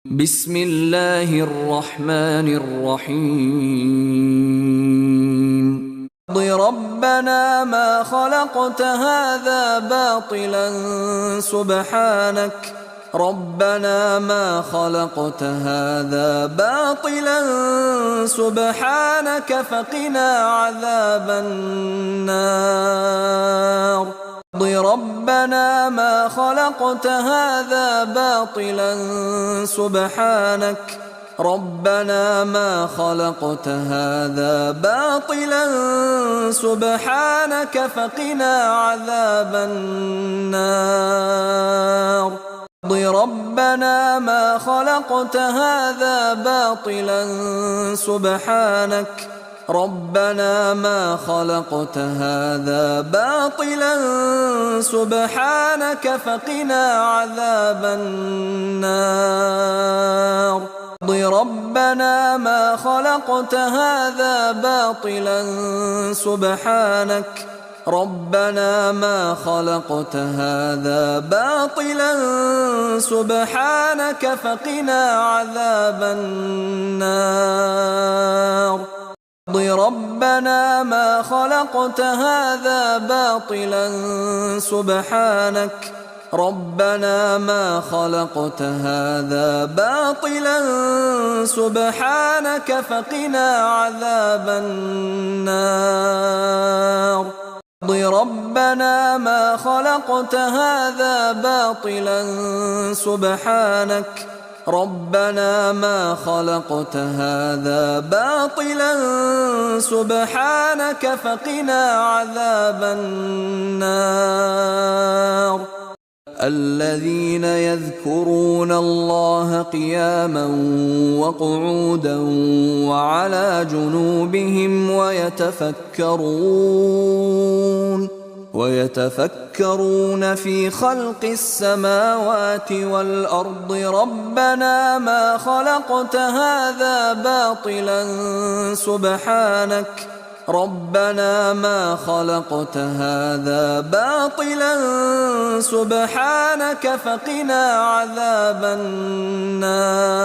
بسم الله الرحمن الرحيم ربنا ما خلقت هذا باطلا سبحانك ربنا ما خلقت هذا باطلا سبحانك فقنا عذاب النار ربنا ما خلقت هذا باطلا سبحانك ربنا ما خلقت هذا باطلا سبحانك فقنا عذاب النار ربنا ما خلقت هذا باطلا سبحانك ربنا ما خلقت هذا باطلا سبحانك فقنا عذاب النار ربنا ما خلقت هذا باطلا سبحانك ربنا ما خلقت هذا باطلا سبحانك فقنا عذاب النار ربنا ما خلقت هذا باطلا سبحانك ربنا ما خلقت هذا باطلا سبحانك فقنا عذاب النار ربنا ما خلقت هذا باطلا سبحانك ربنا ما خلقت هذا باطلا سبحانك فقنا عذاب النار الذين يذكرون الله قياما وقعودا وعلى جنوبهم ويتفكرون في خلق السماوات والأرض ربنا ما خلقت هذا باطلا سبحانك ربنا ما خلقت هذا باطلا سبحانك فقنا عذاب النار